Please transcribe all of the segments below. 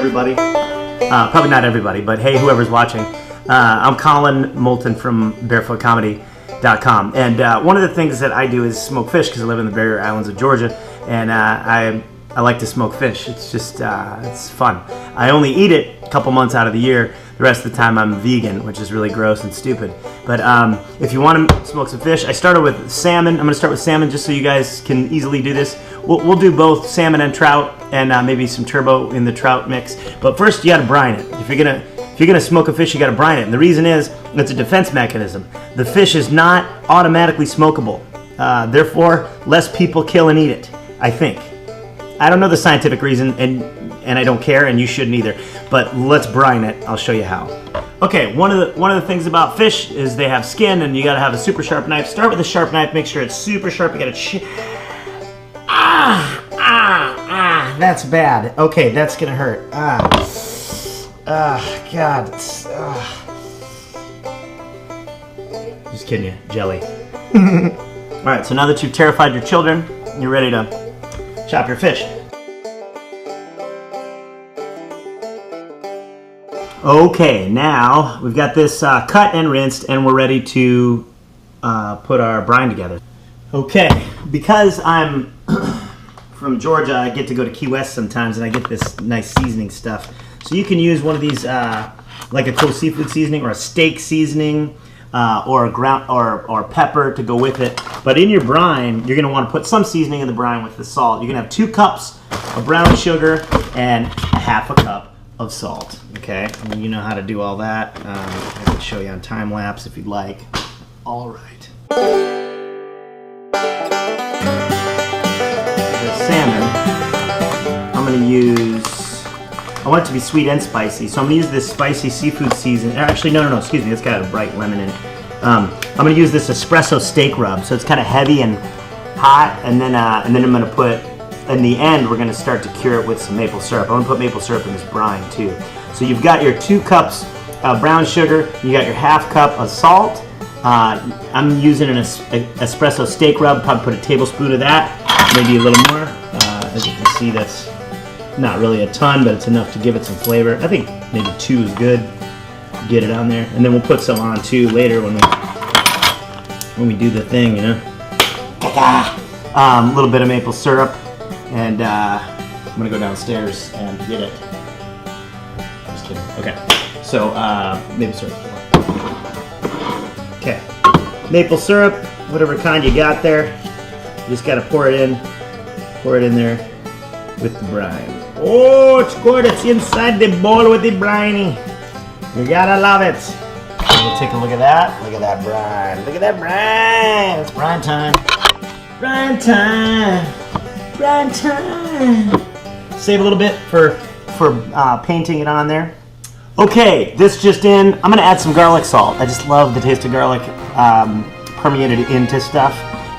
everybody. Probably not everybody, but hey, whoever's watching. I'm Collin Moulton from BarefootComedy.com, and one of the things that I do is smoke fish because I live in the Barrier Islands of Georgia, and I like to smoke fish. It's just it's fun. I only eat it a couple months out of the year. The rest of the time I'm vegan, which is really gross and stupid. But if you want to smoke some fish, I started with salmon. I'm going to start with salmon just so you guys can easily do this. We'll do both salmon and trout, and maybe some turbo in the trout mix. But first, you got to brine it. If you're gonna smoke a fish, you got to brine it. And the reason is it's a defense mechanism. The fish is not automatically smokable. Therefore, less people kill and eat it. I think. I don't know the scientific reason, and I don't care, and you shouldn't either. But let's brine it. I'll show you how. Okay, one of the things about fish is they have skin, and you got to have a super sharp knife. Start with a sharp knife. Make sure it's super sharp. You got to that's bad. Okay, that's gonna hurt. God. Just kidding you, jelly. All right, so now that you've terrified your children, you're ready to chop your fish. Okay, now we've got this cut and rinsed, and we're ready to put our brine together. Okay, because I'm from Georgia, I get to go to Key West sometimes, and I get this nice seasoning stuff. So you can use one of these, like a cool seafood seasoning or a steak seasoning, or a ground or pepper to go with it. But in your brine, you're gonna want to put some seasoning in the brine with the salt. You're gonna have 2 cups of brown sugar and ½ a cup of salt. Okay, and you know how to do all that. I can show you on time lapse if you'd like. All right. The salmon, I'm gonna use. I want it to be sweet and spicy, so I'm going to use this spicy seafood season. Actually, no, excuse me, it's got a bright lemon in it. I'm going to use this espresso steak rub, so it's kind of heavy and hot, and then I'm going to put, in the end, we're going to start to cure it with some maple syrup. I'm going to put maple syrup in this brine, too. So you've got your 2 cups of brown sugar, you got your ½ cup of salt. I'm using an espresso steak rub, probably put a tablespoon of that, maybe a little more. As you can see, that's not really a ton, but it's enough to give it some flavor. I think maybe 2 is good. Get it on there, and then we'll put some on too later when we do the thing, you know. A little bit of maple syrup, and I'm gonna go downstairs and get it. Just kidding. Okay, so maple syrup. Okay, maple syrup, whatever kind you got there. You just gotta pour it in there with the brine. Oh, it's good. It's inside the bowl with the briny. You gotta love it. We'll take a look at that. Look at that brine. Look at that brine. It's brine time. Brine time. Brine time. Save a little bit for painting it on there. Okay, this just in. I'm gonna add some garlic salt. I just love the taste of garlic permeated into stuff,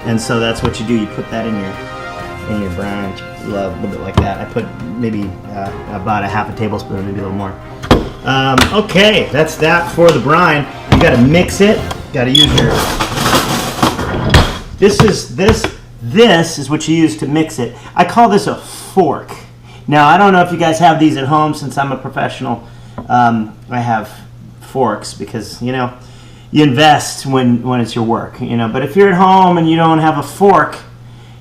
and so that's what you do. You put that in your brine. Love a little bit like that. I put maybe about ½ a tablespoon, maybe a little more. Okay, that's that for the brine. You got to mix it. Got to use your. This is what you use to mix it. I call this a fork. Now I don't know if you guys have these at home. Since I'm a professional, I have forks because you know you invest when it's your work. You know, but if you're at home and you don't have a fork,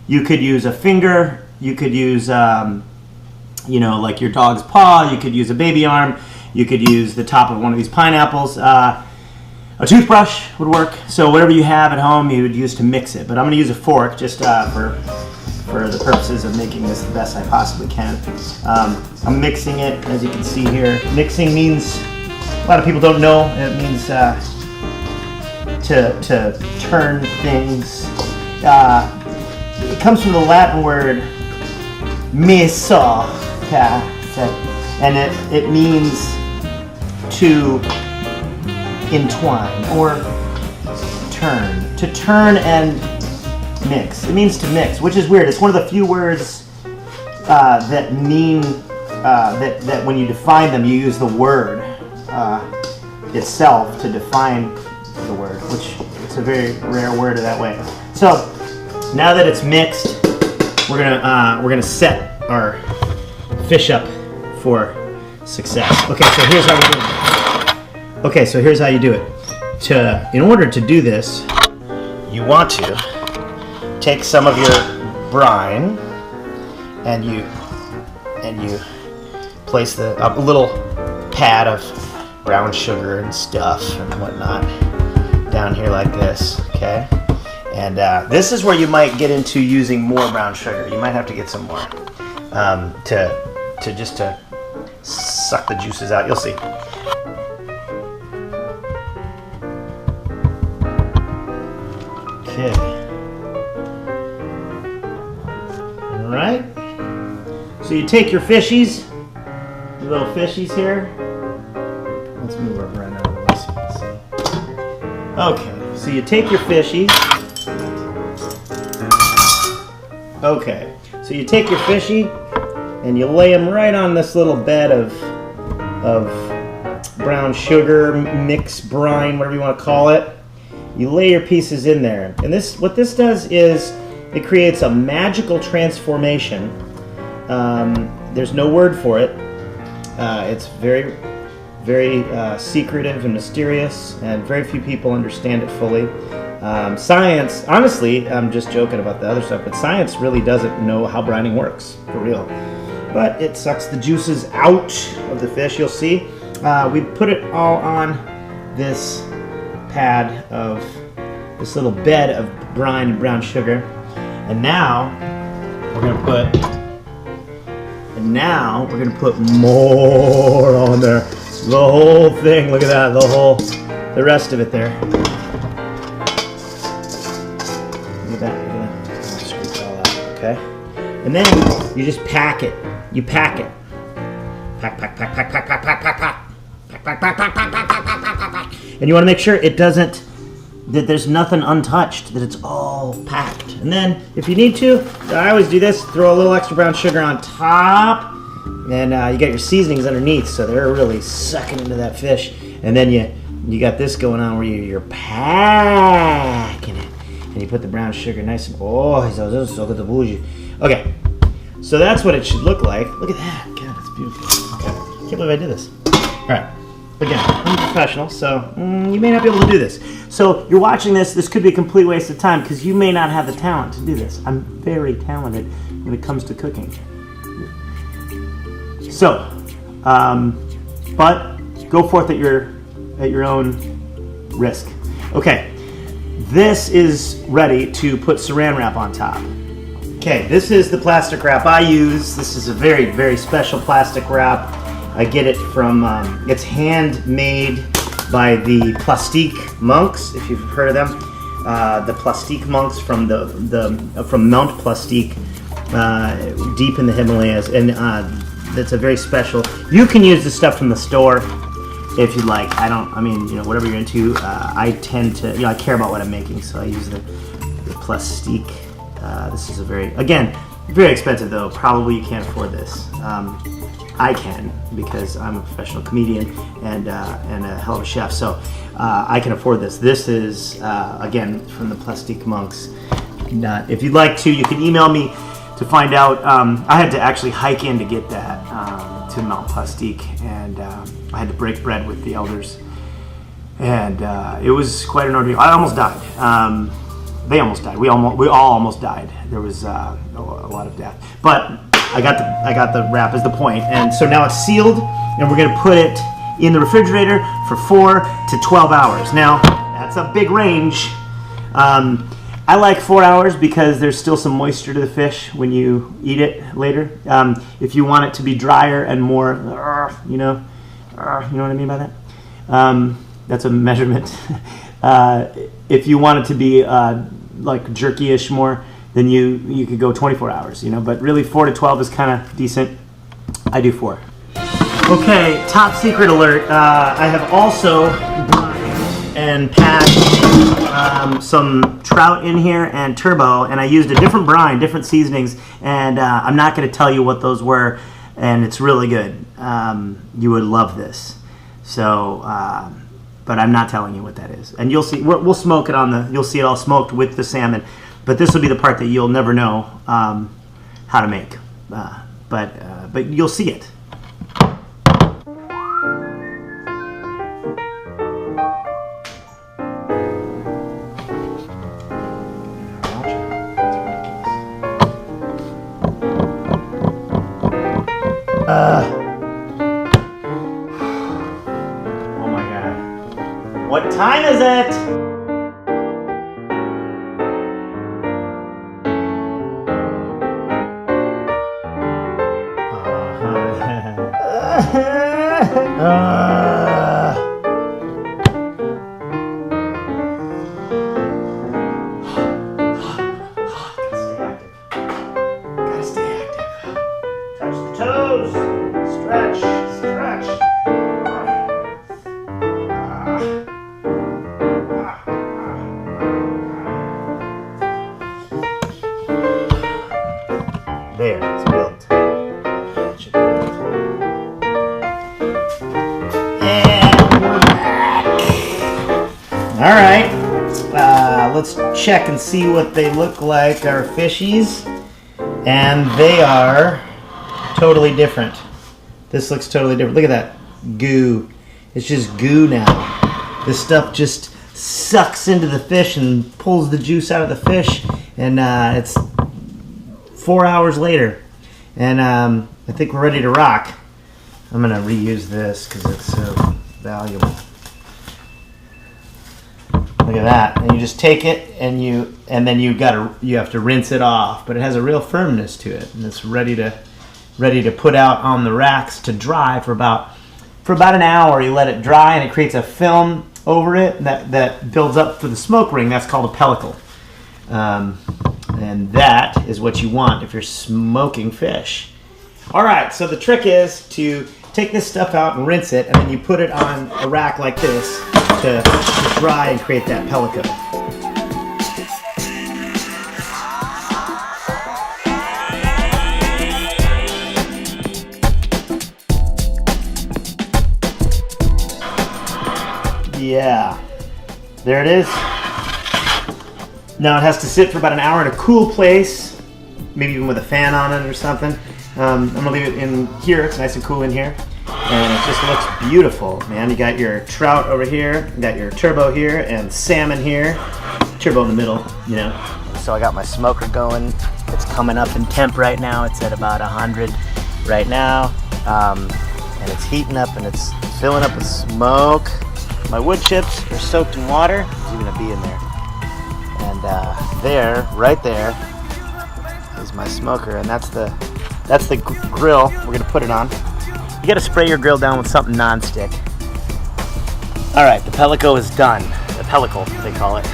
you could use a finger. You could use, you know, like your dog's paw. You could use a baby arm. You could use the top of one of these pineapples. A toothbrush would work. So whatever you have at home, you would use to mix it. But I'm going to use a fork just for the purposes of making this the best I possibly can. I'm mixing it, as you can see here. Mixing means, a lot of people don't know, it means to turn things. It comes from the Latin word meso, and it means to entwine or turn. To turn and mix. It means to mix, which is weird. It's one of the few words that mean that when you define them, you use the word itself to define the word, which it's a very rare word that way. So now that it's mixed, we're gonna set our fish up for success. Okay, so here's how we do it. Okay, so here's how you do it. In order to do this, you want to take some of your brine and you place a little pad of brown sugar and stuff and whatnot down here like this, okay? And this is where you might get into using more brown sugar. You might have to get some more to suck the juices out. You'll see. Okay. All right. So you take your fishies, your little fishies here. Let's move over right now so you can see. Okay. So you take your fishies. Okay. So you take your fishy and you lay them right on this little bed of brown sugar, mix brine, whatever you want to call it. You lay your pieces in there. And what this does is it creates a magical transformation. There's no word for it. It's very, very secretive and mysterious, and very few people understand it fully. Science, honestly, I'm just joking about the other stuff, but science really doesn't know how brining works, for real. But it sucks the juices out of the fish, you'll see. We put it all on this pad of this little bed of brine and brown sugar. And now we're gonna put more on there. The whole thing, look at that, the rest of it there. Look at that. I'll scoop it all out, okay? And then you just pack it. You pack it. Pack. And you want to make sure that there's nothing untouched, that it's all packed. And then, if you need to, I always do this, throw a little extra brown sugar on top, and you got your seasonings underneath, so they're really sucking into that fish. And then you got this going on where you're packing it, and you put the brown sugar nice and, this is so good to bougie. Okay, so that's what it should look like. Look at that, God, it's beautiful. Okay, can't believe I did this. All right. Again, I'm a professional, so you may not be able to do this. So you're watching this could be a complete waste of time because you may not have the talent to do this. I'm very talented when it comes to cooking. So, but go forth at your own risk. Okay, this is ready to put saran wrap on top. Okay, this is the plastic wrap I use. This is a very, very special plastic wrap. I get it from, it's handmade by the Plastique monks, if you've heard of them. The Plastique monks from from Mount Plastique, deep in the Himalayas, and that's a very special. You can use the stuff from the store if you'd like. Whatever you're into. I tend to, I care about what I'm making, so I use the Plastique. This is very expensive though. Probably you can't afford this. I can, because I'm a professional comedian and a hell of a chef, so I can afford this. This is, again, from the Plastique monks. If you'd like to, you can email me to find out. I had to actually hike in to get that to Mount Plastique, and I had to break bread with the elders, and it was quite an ordeal. I almost died. They almost died. We all almost died. There was a lot of death, but I got the wrap is the point, and so now it's sealed, and we're gonna put it in the refrigerator for 4 to 12 hours. Now that's a big range. I like 4 hours because there's still some moisture to the fish when you eat it later. If you want it to be drier and more, you know what I mean by that? That's a measurement. If you want it to be like jerky-ish more, then you could go 24 hours, but really 4 to 12 is kind of decent. I do 4. Okay, top secret alert. I have also brined and packed some trout in here and turbo, and I used a different brine, different seasonings, and I'm not going to tell you what those were, and it's really good. You would love this. So, but I'm not telling you what that is. And you'll see, we'll smoke it you'll see it all smoked with the salmon. But this will be the part that you'll never know how to make. But you'll see it. Gotta stay active. Touch the toes. Stretch, stretch. There, it's built. And we're back. All right, let's check and see what they look like, our fishies. And they are totally different. This looks totally different. Look at that goo. It's just goo now. This stuff just sucks into the fish and pulls the juice out of the fish. And it's 4 hours later. And I think we're ready to rock. I'm gonna reuse this because it's so valuable. Look at that. And you just take it and then you have to rinse it off, but it has a real firmness to it, and it's ready to put out on the racks to dry for about an hour. You let it dry and it creates a film over it that builds up for the smoke ring. That's called a pellicle. And that is what you want if you're smoking fish. All right, so the trick is to take this stuff out and rinse it, and then you put it on a rack like this to dry and create that pellicle. Yeah, there it is. Now it has to sit for about an hour in a cool place, maybe even with a fan on it or something. I'm gonna leave it in here. It's nice and cool in here, and it just looks beautiful, man. You got your trout over here, you got your turbo here, and salmon here. Turbo in the middle, you know. So I got my smoker going. It's coming up in temp right now. It's at about 100 right now, and it's heating up and it's filling up with smoke. My wood chips are soaked in water. There's even a bee in there. And right there, is my smoker, and that's the grill we're gonna put it on. You gotta spray your grill down with something non-stick. All right, the pellicle is done. The pellicle, they call it.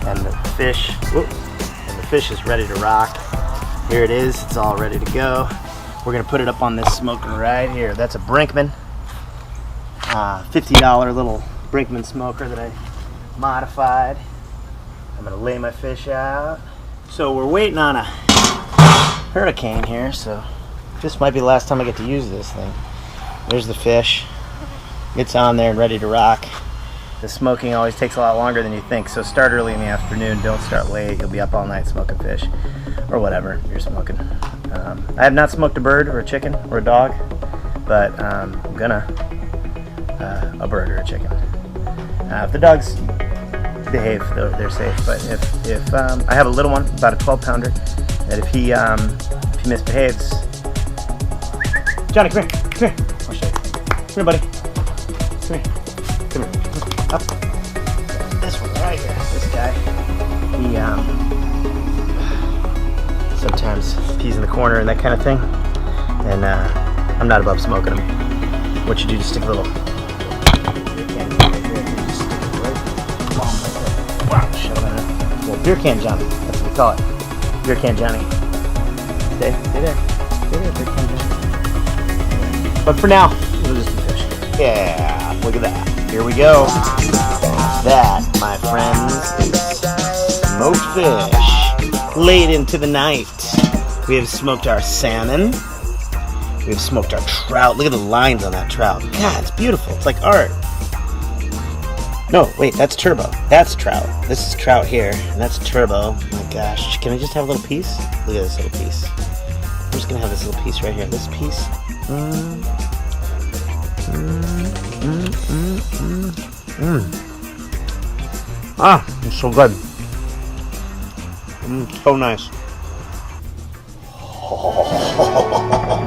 And the fish is ready to rock. Here it is. It's all ready to go. We're gonna put it up on this smoker right here. That's a Brinkman, $50 little Brinkman smoker that I modified. I'm gonna lay my fish out. So we're waiting on a hurricane here, so this might be the last time I get to use this thing. There's the fish. It's on there and ready to rock. The smoking always takes a lot longer than you think, so start early in the afternoon. Don't start late. You'll be up all night smoking fish or whatever you're smoking. I have not smoked a bird or a chicken or a dog, but I'm gonna a bird or a chicken. If the dogs behave, they're safe. But if I have a little one, about a 12-pounder, that if he misbehaves, Johnny, come here, I'll show you. Come here, buddy. Come here. Up. This one right here. This guy. He sometimes pees in the corner and that kind of thing. And I'm not above smoking him. What you do, just stick a little. Well, beer can Johnny. That's what we call it. Beer can Johnny. Stay there. Beer can Johnny. But for now, we'll just do fish. Yeah, look at that. Here we go. That, my friends, is smoked fish. Late into the night. We have smoked our salmon. We have smoked our trout. Look at the lines on that trout. God, it's beautiful. It's like art. No, wait, that's turbo. That's trout. This is trout here, and that's turbo. Oh my gosh. Can I just have a little piece? Look at this little piece. I'm just going to have this little piece right here. This piece. Ah, it's so good. So nice.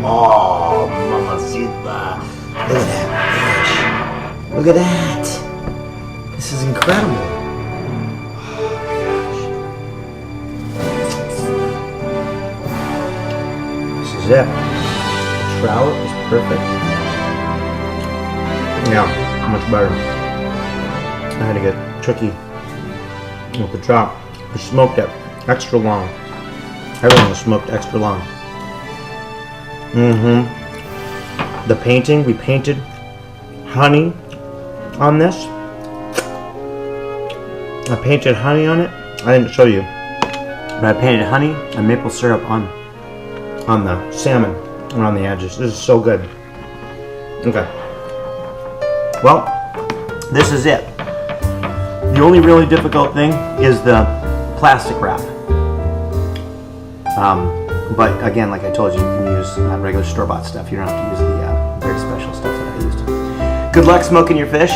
Oh, mamacita. Look at that fish. Look at that. This is incredible. This is it. The trout is perfect. Yeah, much better. I had to get tricky with the chop. We smoked it extra long. Everything was smoked extra long. The painting, we painted honey on this. I painted honey on it. I didn't show you, but I painted honey and maple syrup on the salmon around the edges. This is so good. Okay. Well, this is it. The only really difficult thing is the plastic wrap. But again, like I told you, you can use regular store-bought stuff. You don't have to use the very special stuff that I used. Good luck smoking your fish.